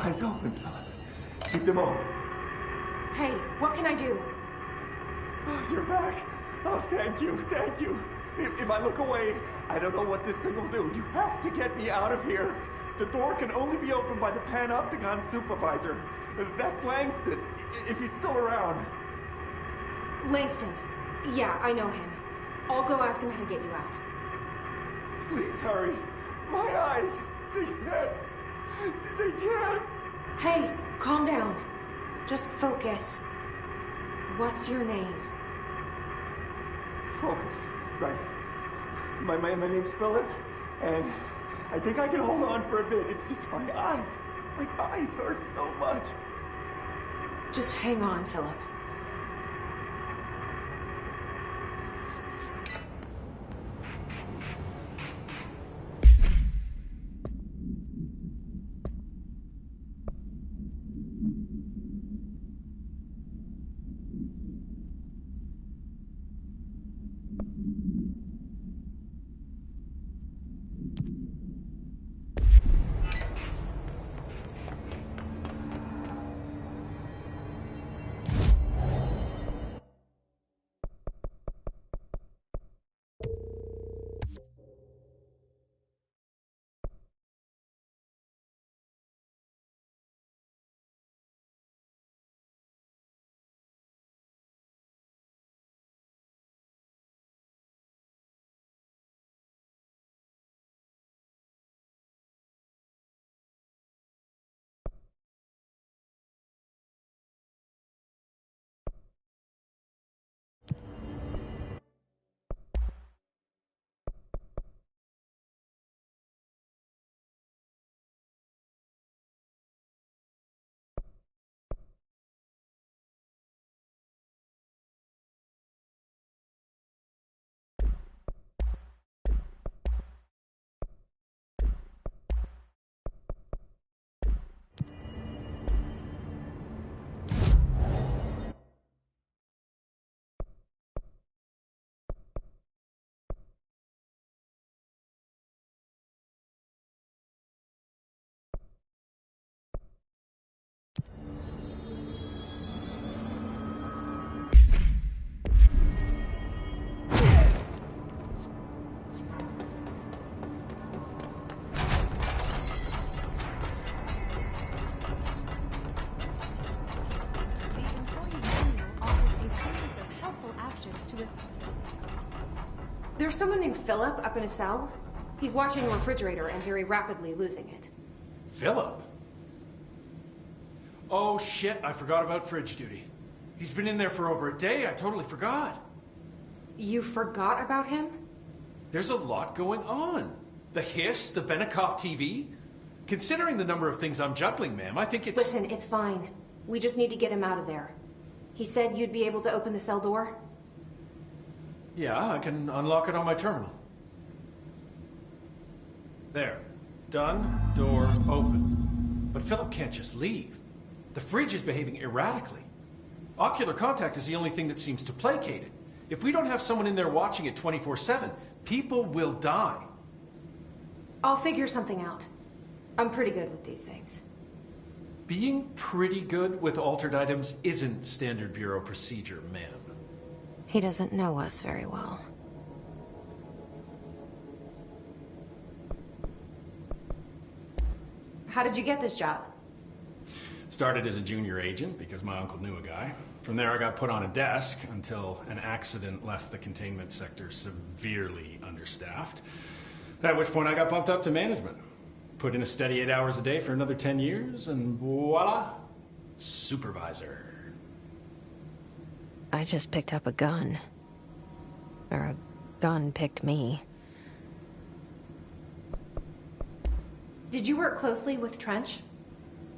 eyes open, Philip. Keep them open. Hey, what can I do? Oh, you're back. Oh, thank you, thank you. If I look away, I don't know what this thing will do. You have to get me out of here. The door can only be opened by the Panopticon supervisor. That's Langston, if he's still around. Langston. Yeah, I know him. I'll go ask him how to get you out. Please hurry. My eyes, they can't. Hey, calm down. Just focus. What's your name? Focus, right. My name's Philip, and I think I can hold on for a bit. It's just my eyes. My eyes hurt so much. Just hang on, Philip. There's someone named Philip up in a cell. He's watching a refrigerator and very rapidly losing it. Philip? Oh shit, I forgot about fridge duty. He's been in there for over a day, I totally forgot. You forgot about him? There's a lot going on. The hiss, the Benikoff TV. Considering the number of things I'm juggling, ma'am, I think it's... Listen, it's fine. We just need to get him out of there. He said you'd be able to open the cell door? Yeah, I can unlock it on my terminal. There. Done. Door open. But Philip can't just leave. The fridge is behaving erratically. Ocular contact is the only thing that seems to placate it. If we don't have someone in there watching it 24/7, people will die. I'll figure something out. I'm pretty good with these things. Being pretty good with altered items isn't standard Bureau procedure, ma'am. He doesn't know us very well. How did you get this job? Started as a junior agent because my uncle knew a guy. From there I got put on a desk until an accident left the containment sector severely understaffed. At which point I got bumped up to management. Put in a steady 8 hours a day for another 10 years and voila, supervisor. I just picked up a gun. Or a gun picked me. Did you work closely with Trench?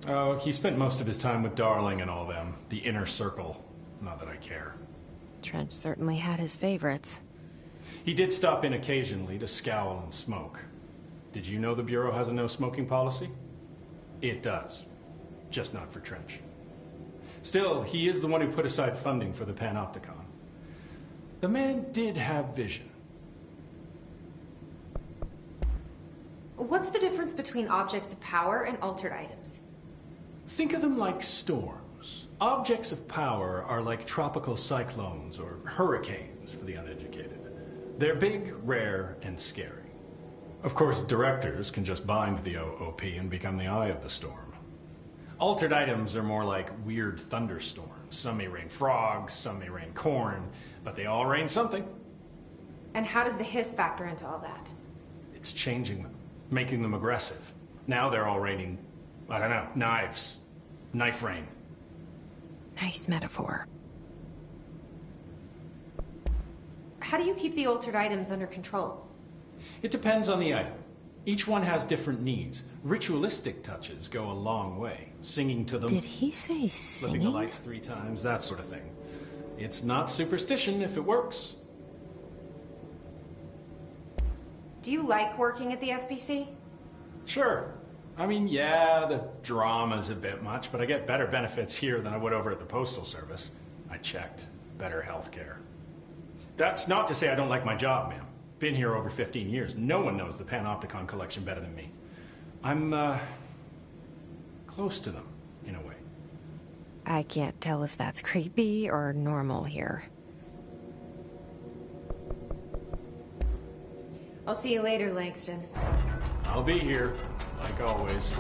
Oh, he spent most of his time with Darling and all them. The inner circle. Not that I care. Trench certainly had his favorites. He did stop in occasionally to scowl and smoke. Did you know the Bureau has a no-smoking policy? It does. Just not for Trench. Still, he is the one who put aside funding for the Panopticon. The man did have vision. What's the difference between objects of power and altered items? Think of them like storms. Objects of power are like tropical cyclones or hurricanes for the uneducated. They're big, rare, and scary. Of course, directors can just bind the OOP and become the eye of the storm. Altered items are more like weird thunderstorms. Some may rain frogs, some may rain corn, but they all rain something. And how does the hiss factor into all that? It's changing them, making them aggressive. Now they're all raining, I don't know, knives. Knife rain. Nice metaphor. How do you keep the altered items under control? It depends on the item. Each one has different needs. Ritualistic touches go a long way. Singing to them. Did he say Flipping the singing? lights 3 times, that sort of thing. It's not superstition if it works. Do you like working at the FBC? Sure. I mean, yeah, the drama's a bit much, but I get better benefits here than I would over at the Postal Service. I checked. Better healthcare. That's not to say I don't like my job, ma'am. Been here over 15 years. No one knows the Panopticon collection better than me. I'm, close to them, in a way. I can't tell if that's creepy or normal here. I'll see you later, Langston. I'll be here, like always.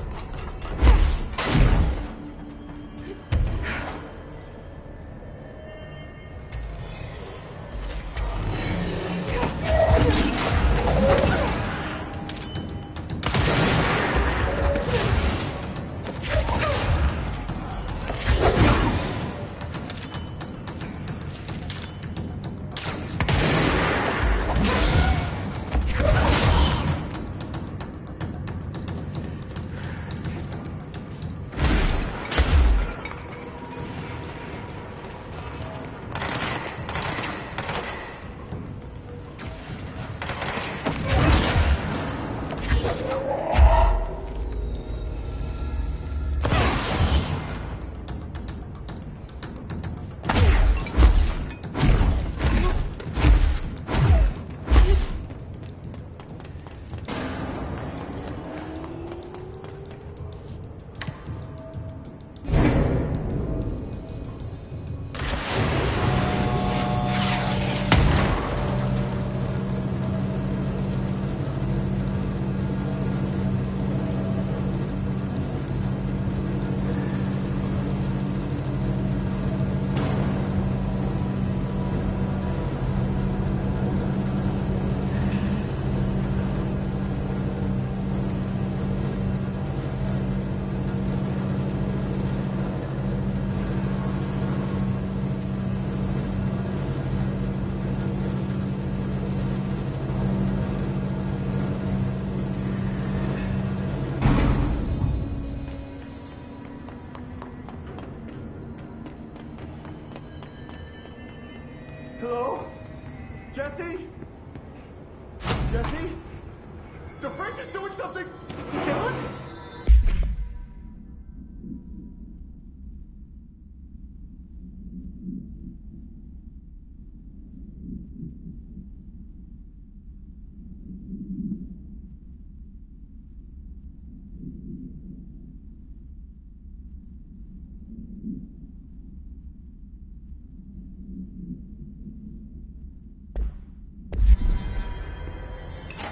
Hello? Jesse? Jesse? The fridge is doing something!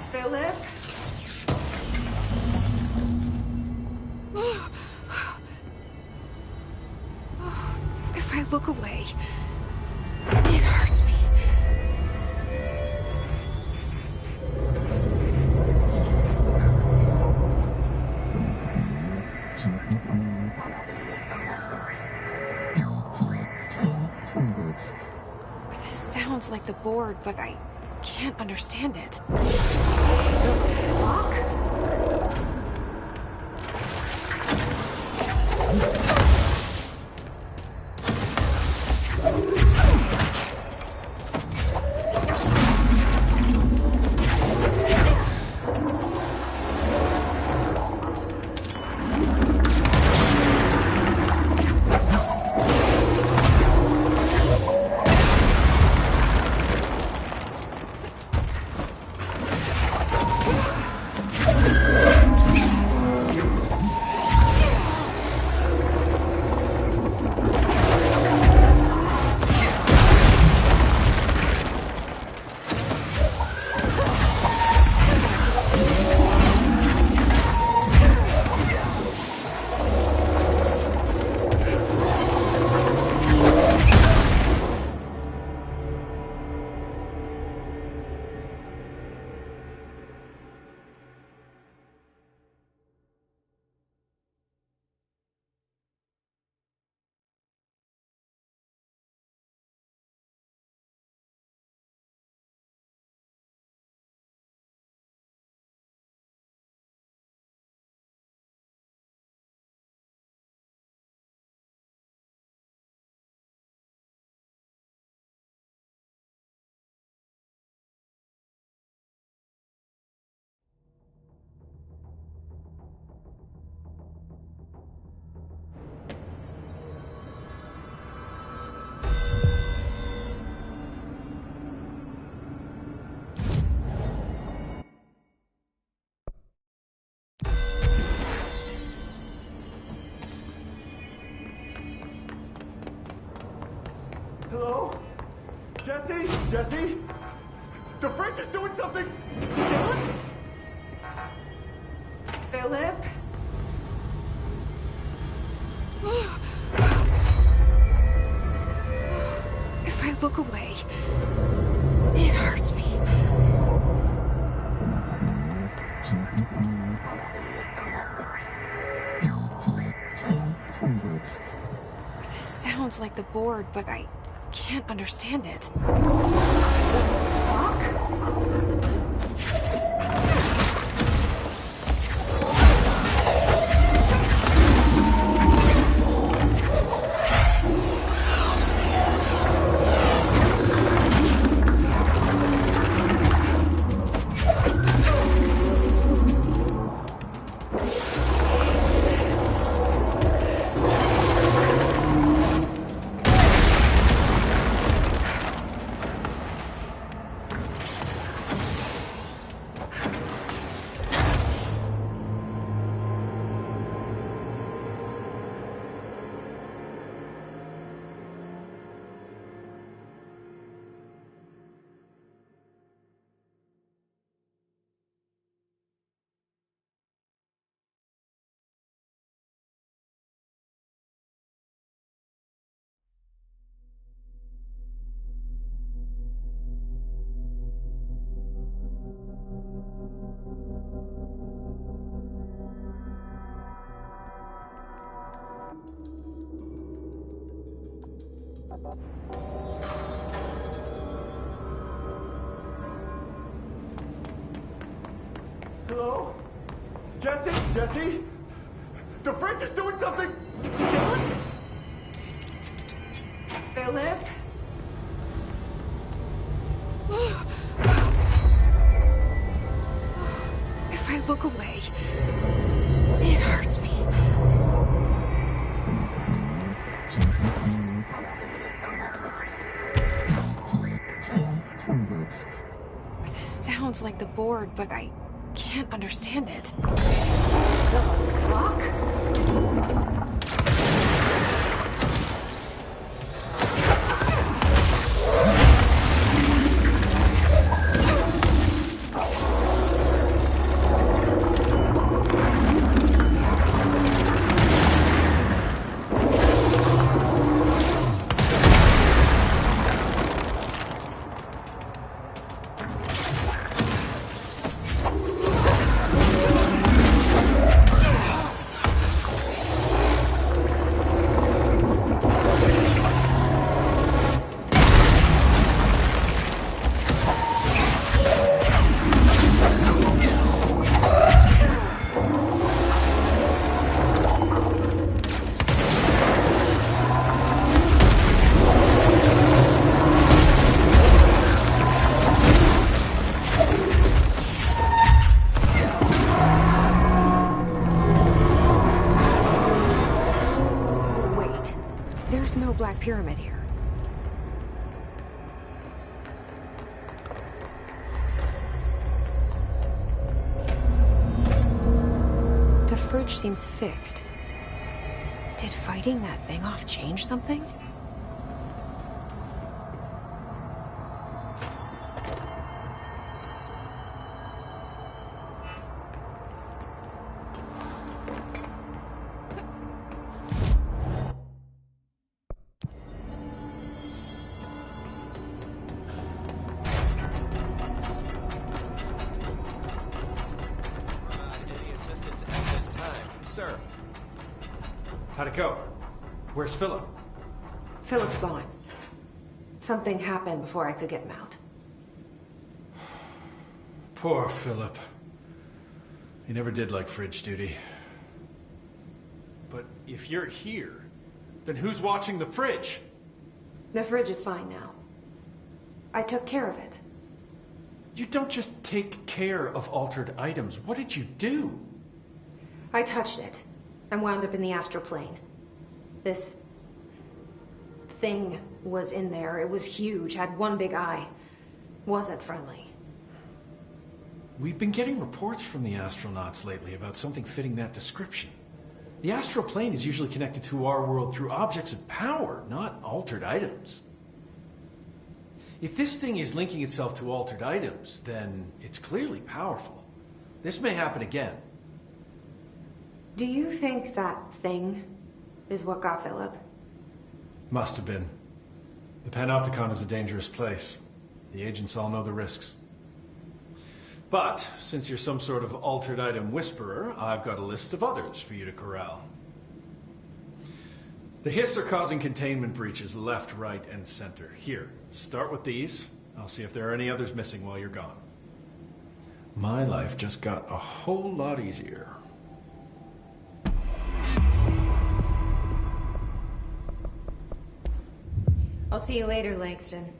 Philip? Philip? If I look away, it hurts me. This sounds like the board, but I can't understand it. Fuck? Jesse? The fridge is doing something! Philip? Philip? If I look away, it hurts me. This sounds like the board, but I can't understand it. Fuck? Hello? Jesse? Jesse? The fridge is doing something! Philip? Philip? If I look away, it hurts me. This sounds like the board, but I can't understand it. The fuck? Black Pyramid here. The fridge seems fixed. Did fighting that thing off change something? Sir. How'd it go? Where's Philip? Philip's gone. Something happened before I could get him out. Poor Philip. He never did like fridge duty. But if you're here, then who's watching the fridge? The fridge is fine now. I took care of it. You don't just take care of altered items. What did you do? I touched it and wound up in the astral plane. This thing was in there. It was huge, had one big eye. Wasn't friendly. We've been getting reports from the astronauts lately about something fitting that description. The astral plane is usually connected to our world through objects of power, not altered items. If this thing is linking itself to altered items, then it's clearly powerful. This may happen again. Do you think that thing is what got Philip? Must have been. The Panopticon is a dangerous place. The agents all know the risks. But, since you're some sort of altered item whisperer, I've got a list of others for you to corral. The Hiss are causing containment breaches left, right, and center. Here, start with these. I'll see if there are any others missing while you're gone. My life just got a whole lot easier. I'll see you later, Langston.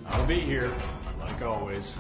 I'll be here, like always.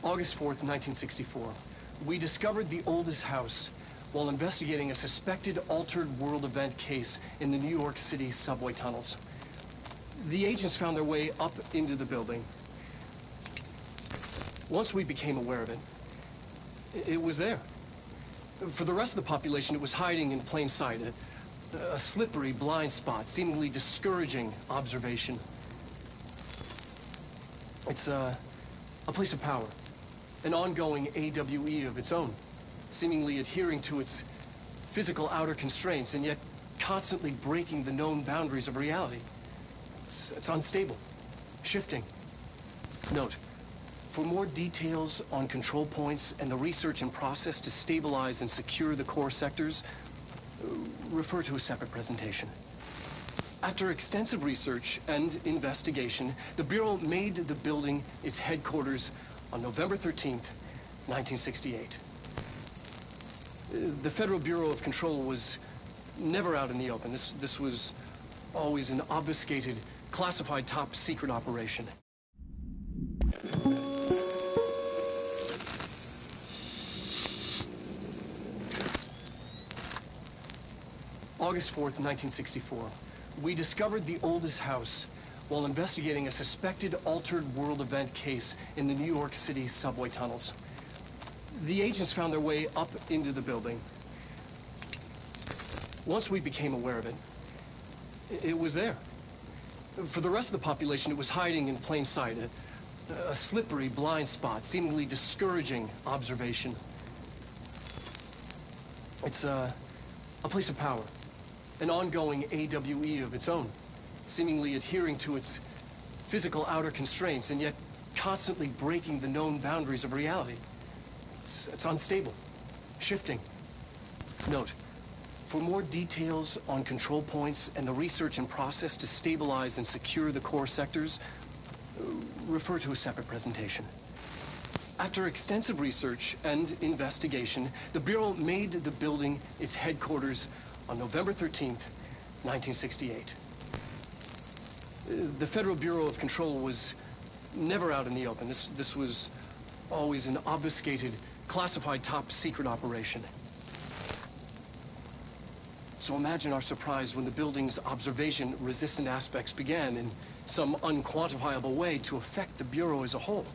August 4th, 1964. We discovered the oldest house while investigating a suspected altered world event case in the New York City subway tunnels. The agents found their way up into the building. Once we became aware of it, it was there. For the rest of the population, it was hiding in plain sight, a slippery blind spot, seemingly discouraging observation. It's a place of power, an ongoing AWE of its own, seemingly adhering to its physical outer constraints and yet constantly breaking the known boundaries of reality. It's unstable, shifting. Note, for more details on control points and the research and process to stabilize and secure the core sectors, refer to a separate presentation. After extensive research and investigation, the Bureau made the building its headquarters on November 13th, 1968. The Federal Bureau of Control was never out in the open. This was always an obfuscated, classified top-secret operation. August 4th, 1964. We discovered the oldest house while investigating a suspected altered world event case in the New York City subway tunnels. The agents found their way up into the building. Once we became aware of it, it was there. For the rest of the population, it was hiding in plain sight, a slippery blind spot, seemingly discouraging observation. It's a place of power, an ongoing AWE of its own, seemingly adhering to its physical outer constraints and yet constantly breaking the known boundaries of reality. It's unstable, shifting. Note, for more details on control points and the research and process to stabilize and secure the core sectors, refer to a separate presentation. After extensive research and investigation, the Bureau made the building its headquarters on November 13th, 1968. The Federal Bureau of Control was never out in the open. This was always an obfuscated, classified top-secret operation. So imagine our surprise when the building's observation-resistant aspects began in some unquantifiable way to affect the Bureau as a whole.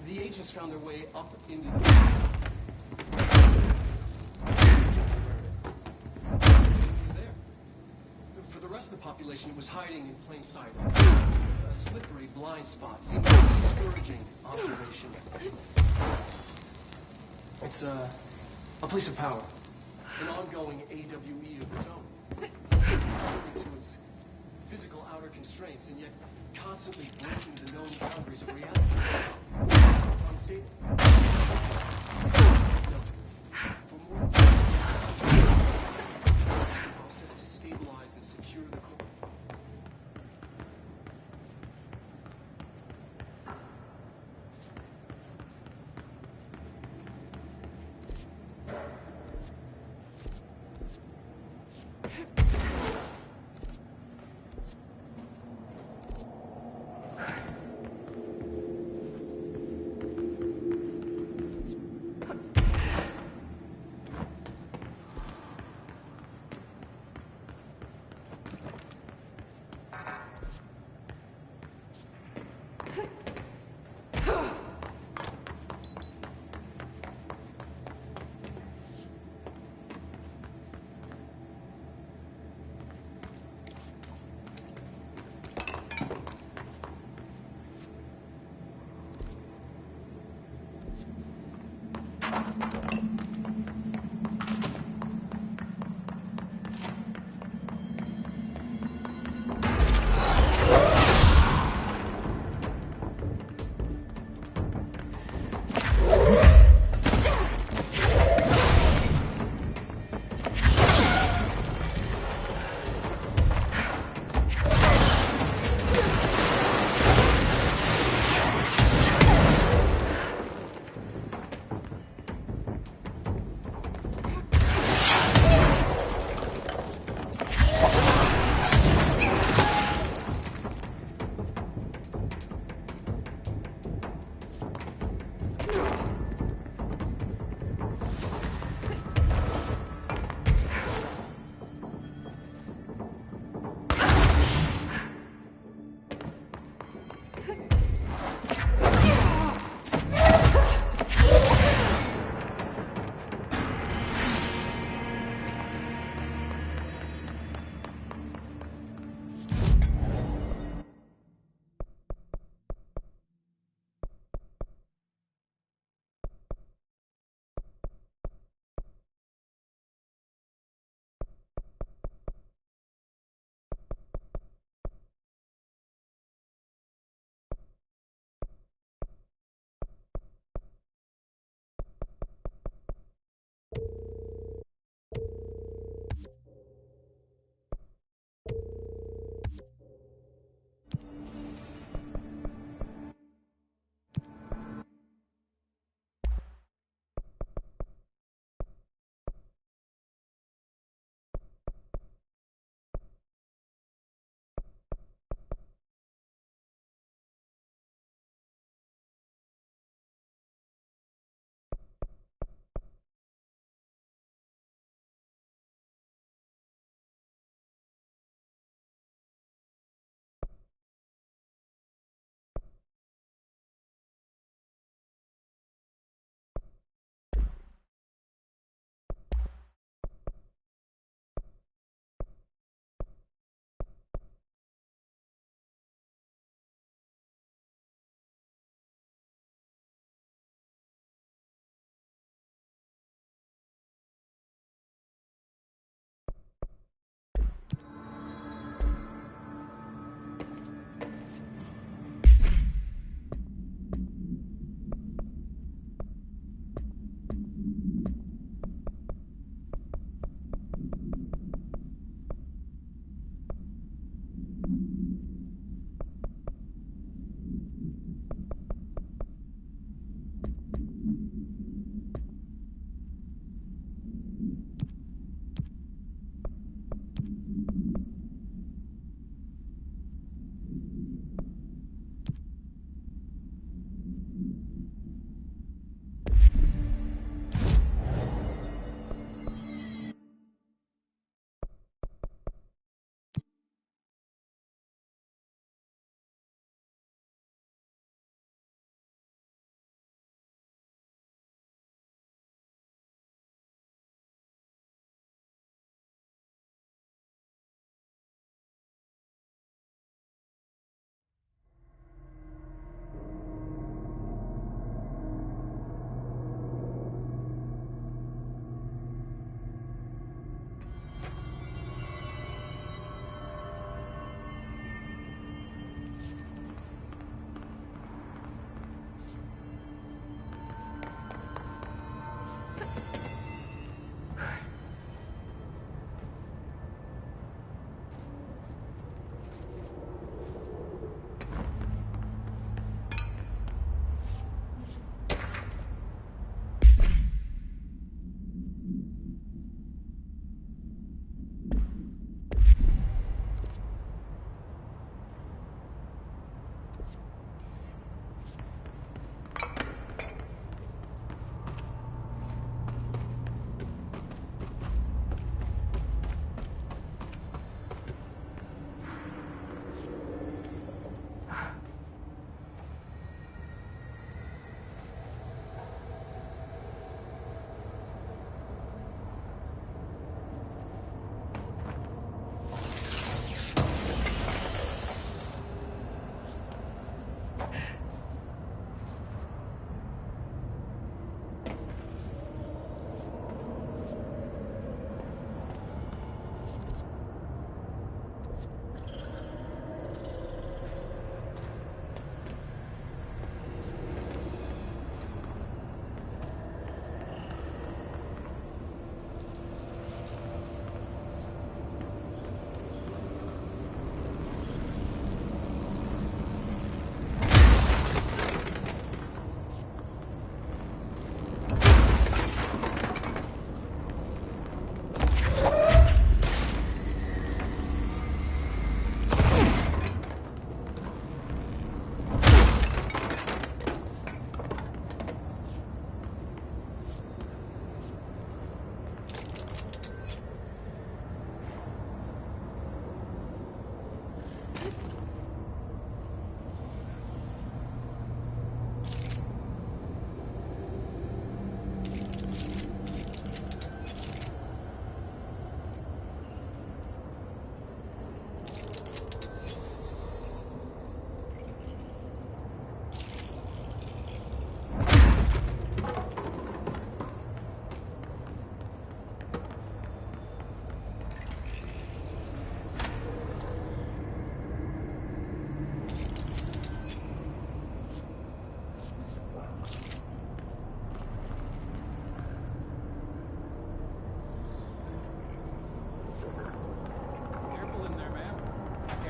The agents found their way up into the... He was there. For the rest of the population, it was hiding in plain sight. A slippery blind spot, seemingly discouraging observation. It's a place of power. An ongoing AWE of its own. It's to its physical outer constraints, and yet constantly breaking the known boundaries of reality. It's unstable. Note, for more process to stabilize and secure the core.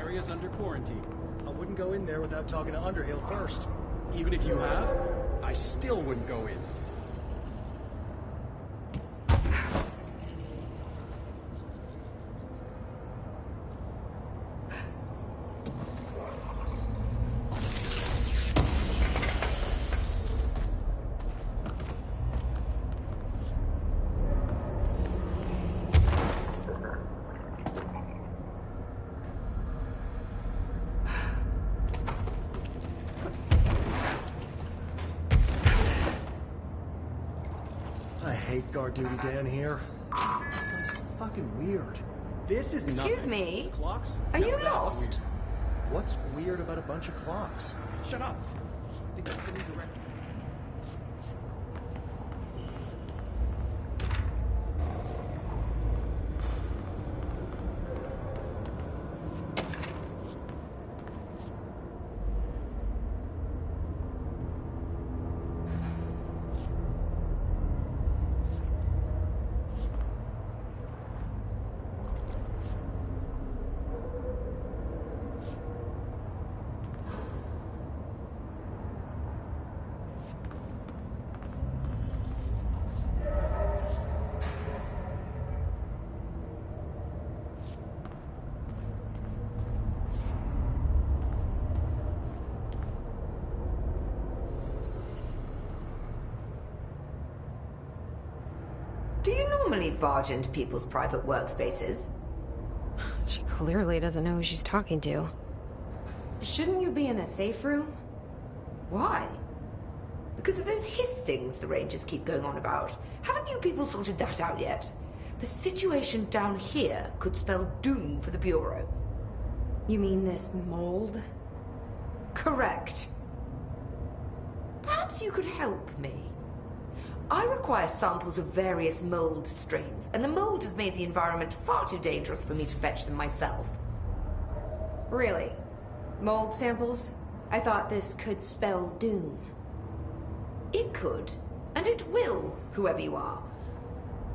area's under quarantine. I wouldn't go in there without talking to Underhill first. Even if you have, I still wouldn't go in. I hate guard duty down here. This place is fucking weird. This is Excuse nothing. me? Clocks? Are No, you that's lost? weird. What's weird about a bunch of clocks? Shut up. I think that's the new director. Do you normally barge into people's private workspaces? She clearly doesn't know who she's talking to. Shouldn't you be in a safe room? Why? Because of those hiss things the Rangers keep going on about. Haven't you people sorted that out yet? The situation down here could spell doom for the Bureau. You mean this mold? Correct. Perhaps you could help me. I require samples of various mold strains, and the mold has made the environment far too dangerous for me to fetch them myself. Really? Mold samples? I thought this could spell doom. It could, and it will, whoever you are.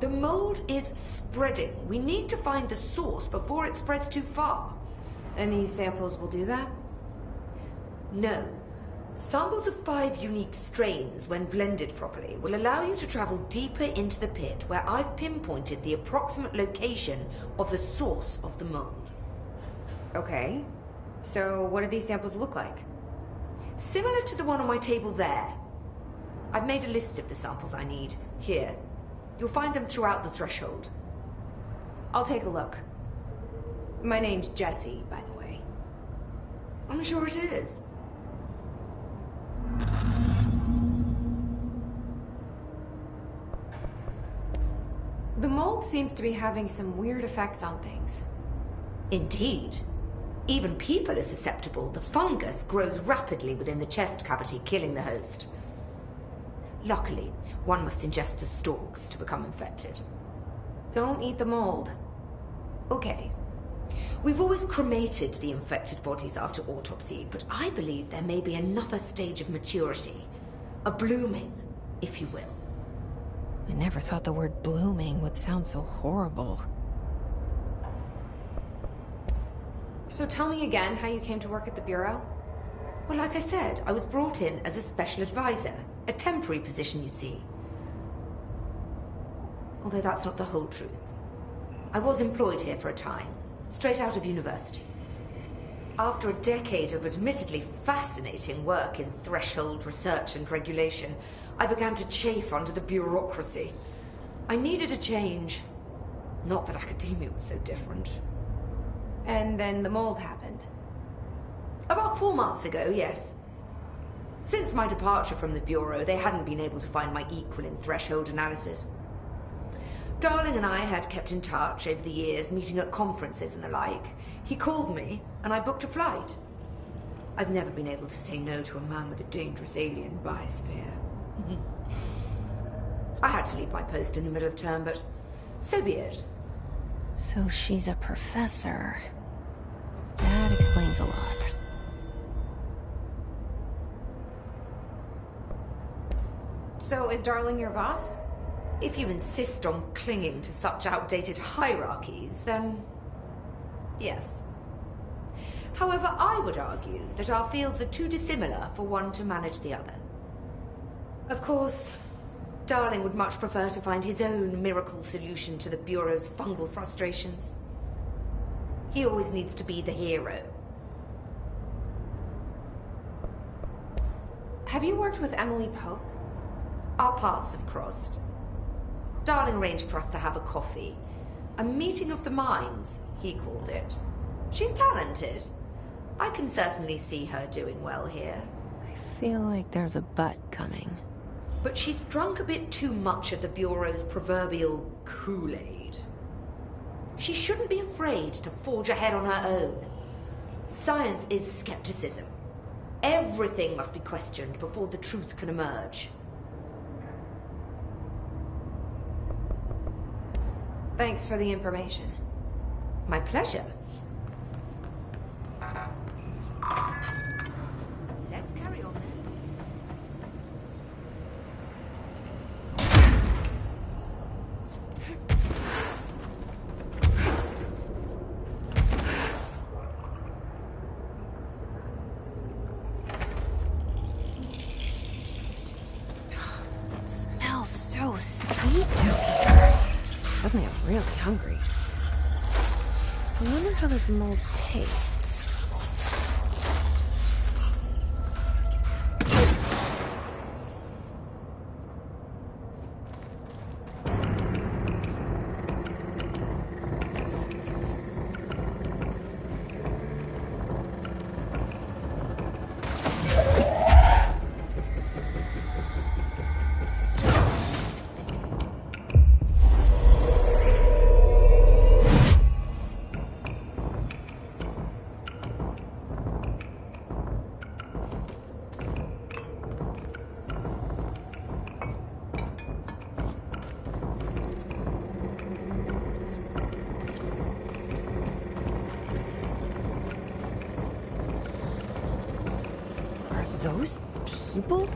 The mold is spreading. We need to find the source before it spreads too far. And these samples will do that? No. Samples of 5 unique strains, when blended properly, will allow you to travel deeper into the pit, where I've pinpointed the approximate location of the source of the mold. Okay. So what do these samples look like? Similar to the one on my table there. I've made a list of the samples I need. Here. You'll find them throughout the threshold. I'll take a look. My name's Jessie, by the way. I'm sure it is. The mold seems to be having some weird effects on things. Indeed. Even people are susceptible. The fungus grows rapidly within the chest cavity, killing the host. Luckily, one must ingest the stalks to become infected. Don't eat the mold. Okay. We've always cremated the infected bodies after autopsy, but I believe there may be another stage of maturity. A blooming, if you will. I never thought the word blooming would sound so horrible. So tell me again how you came to work at the Bureau? Well, like I said, I was brought in as a special advisor. A temporary position, you see. Although that's not the whole truth. I was employed here for a time, straight out of university. After a decade of admittedly fascinating work in threshold research and regulation, I began to chafe under the bureaucracy. I needed a change. Not that academia was so different. And then the mold happened. About 4 months ago, yes. Since my departure from the Bureau, they hadn't been able to find my equal in threshold analysis. Darling and I had kept in touch over the years, meeting at conferences and the like. He called me, and I booked a flight. I've never been able to say no to a man with a dangerous alien biosphere. I had to leave my post in the middle of term, but so be it. So she's a professor. That explains a lot. So is Darling your boss? If you insist on clinging to such outdated hierarchies, then yes. However, I would argue that our fields are too dissimilar for one to manage the other. Of course, Darling would much prefer to find his own miracle solution to the Bureau's fungal frustrations. He always needs to be the hero. Have you worked with Emily Pope? Our paths have crossed. Darling arranged for us to have a coffee. A meeting of the minds, he called it. She's talented. I can certainly see her doing well here. I feel like there's a but coming. But she's drunk a bit too much of the Bureau's proverbial Kool-Aid. She shouldn't be afraid to forge ahead on her own. Science is skepticism. Everything must be questioned before the truth can emerge. Thanks for the information. My pleasure. Let's carry on then. It smells so sweet down here. Suddenly I'm really hungry. I wonder how this mold tastes. Those people?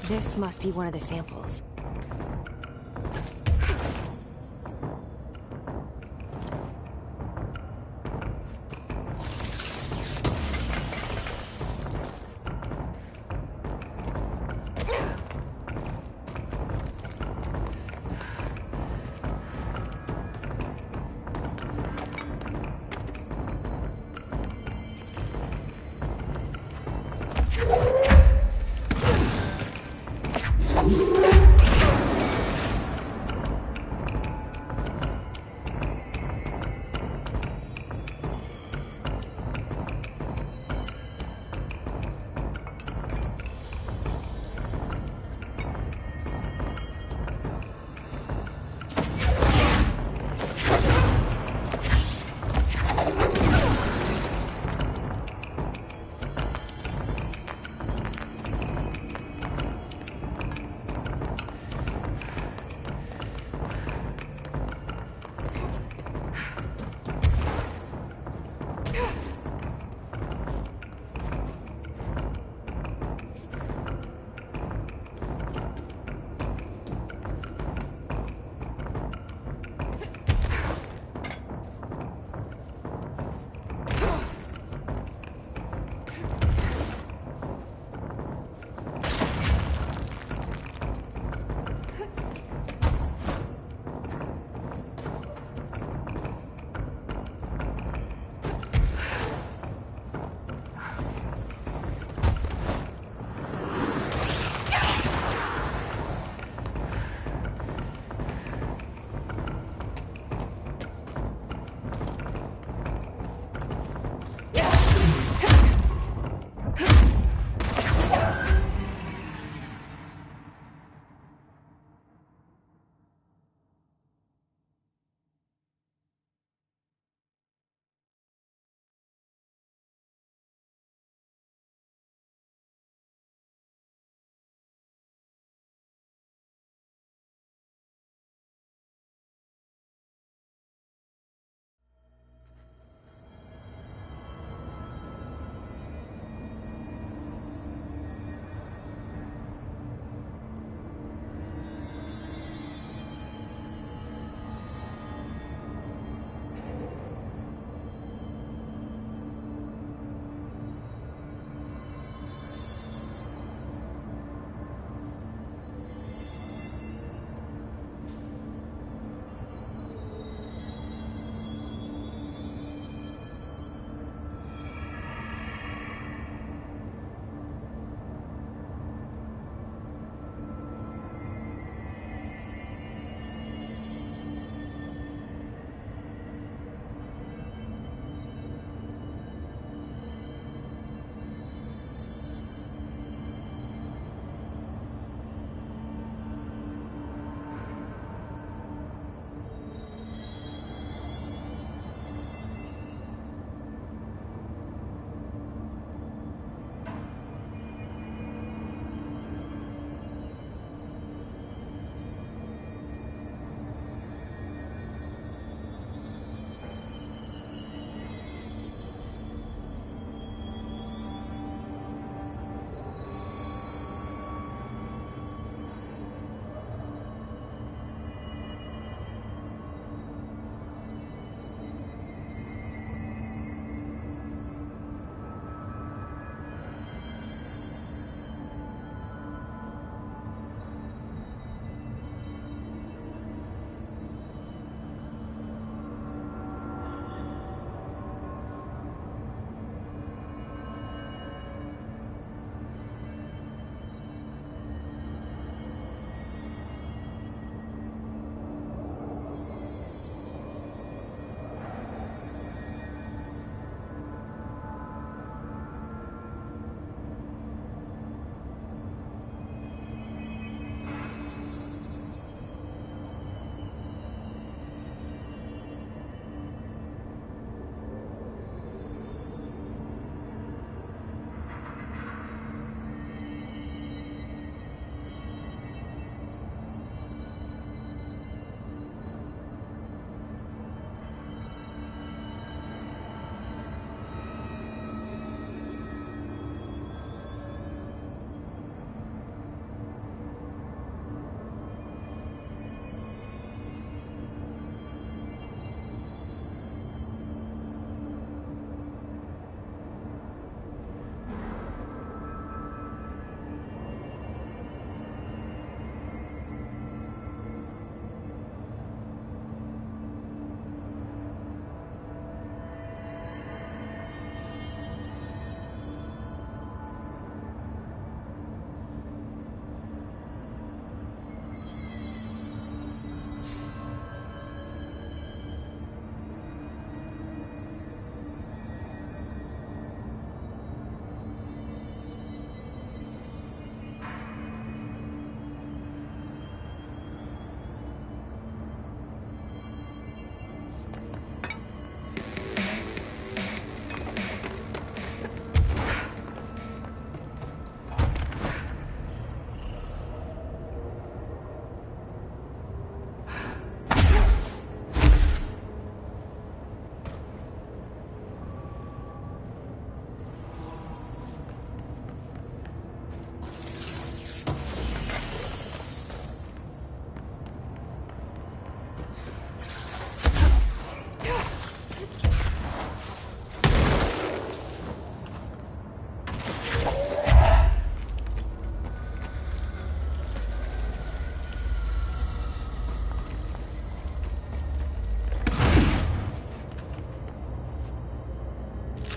This must be one of the samples.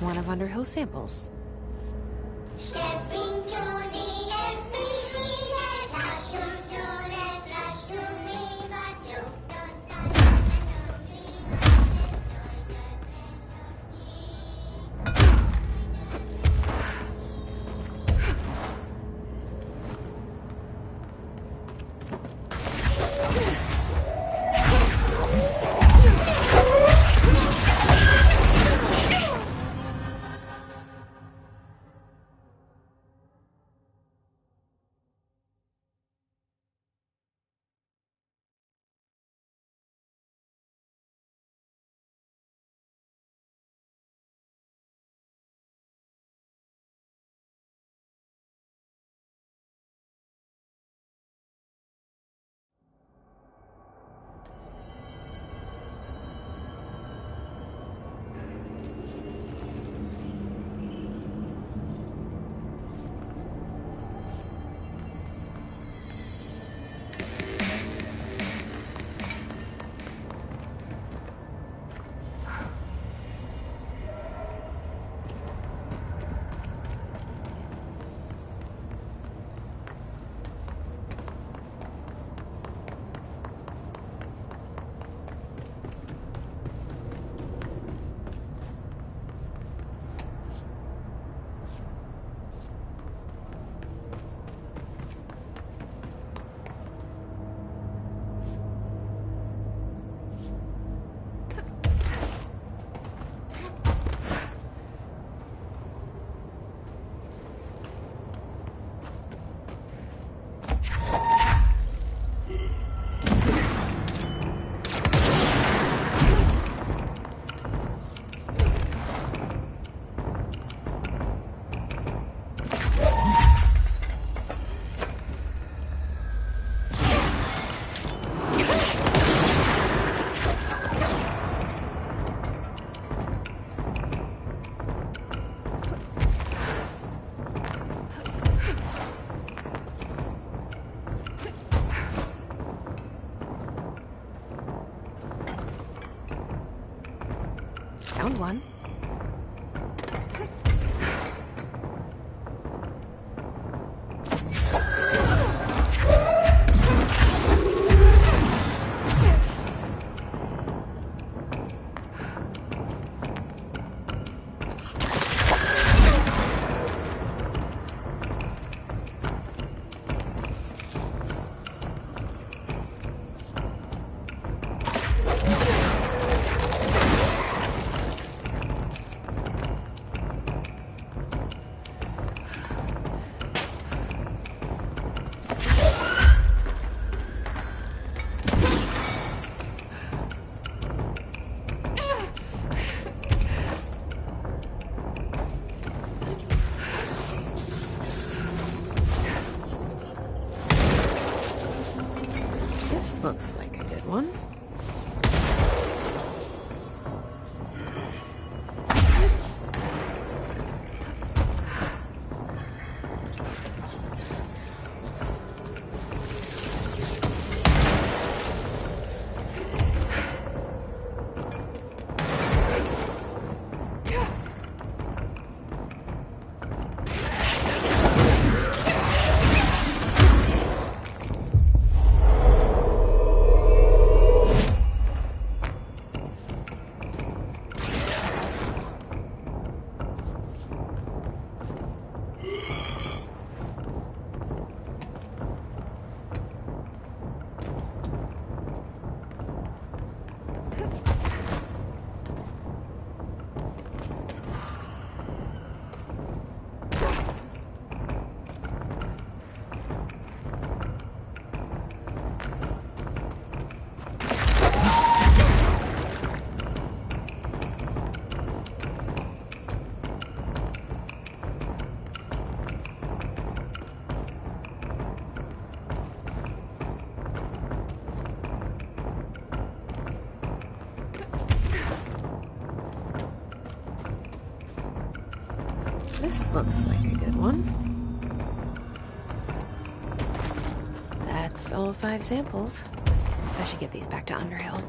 one of Underhill's samples. Step into the FBC, there's lots to do, there's lots to read, but you don't Found one. This looks like a good one. This looks like a good one. That's all 5 samples. I should get these back to Underhill.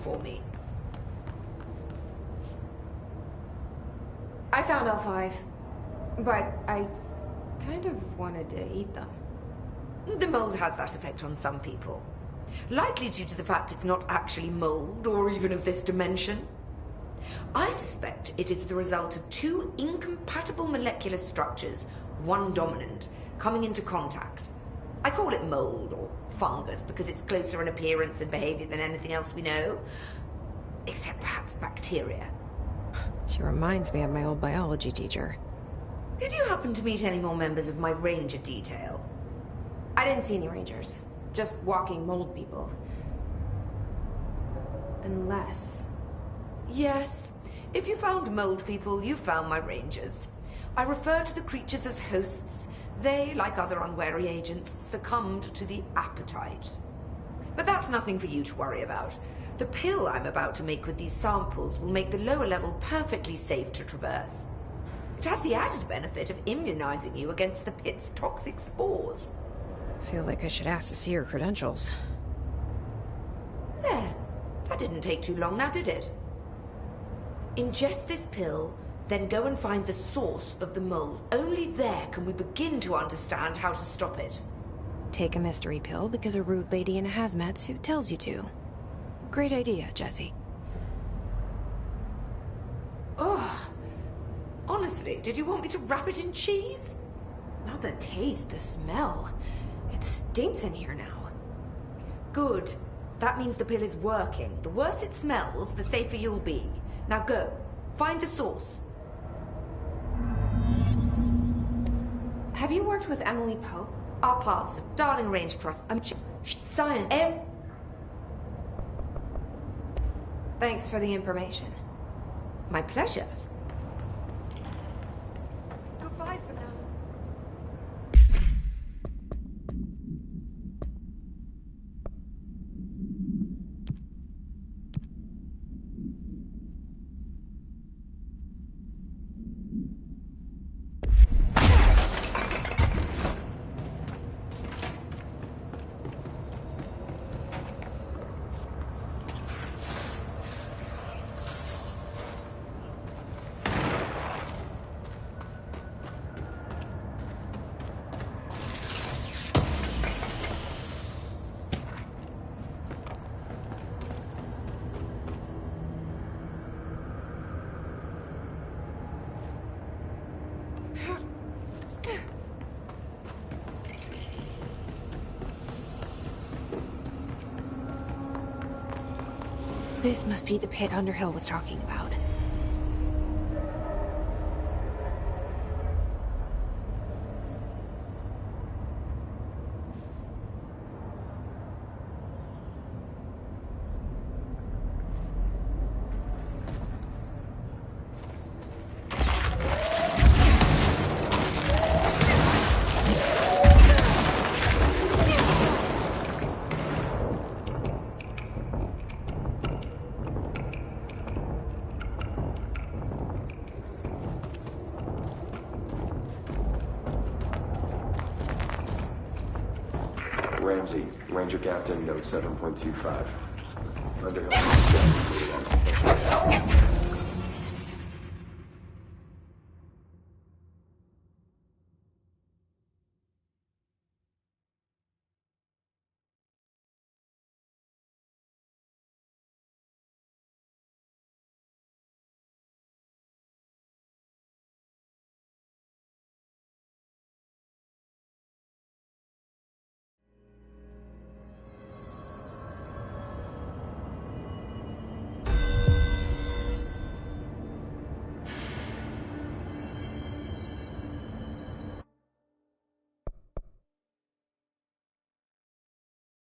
for me. I found all 5, but I kind of wanted to eat them. The mold has that effect on some people. Likely due to the fact it's not actually mold, or even of this dimension. I suspect it is the result of 2 incompatible molecular structures, one dominant, coming into contact. I call it mold, or fungus, because it's closer in appearance and behavior than anything else we know. Except perhaps bacteria. She reminds me of my old biology teacher. Did you happen to meet any more members of my ranger detail? I didn't see any rangers. Just walking mold people. Unless... Yes. If you found mold people, you found my rangers. I refer to the creatures as hosts. They, like other unwary agents, succumbed to the appetite. But that's nothing for you to worry about. The pill I'm about to make with these samples will make the lower level perfectly safe to traverse. It has the added benefit of immunizing you against the pit's toxic spores. I feel like I should ask to see her credentials. There. That didn't take too long now, did it? Ingest this pill, then go and find the source of the mold. Only there can we begin to understand how to stop it. Take a mystery pill because a rude lady in a hazmat suit tells you to. Great idea, Jesse. Ugh. Honestly, did you want me to wrap it in cheese? Not the taste, the smell. It stinks in here now. Good. That means the pill is working. The worse it smells, the safer you'll be. Now go. Find the source. Have you worked with Emily Pope? Our paths of Darling Range Trust. Science. Thanks for the information. My pleasure. Goodbye for now. This must be the pit Underhill was talking about. Ramsey, Ranger Captain, note 7.25. Underhill.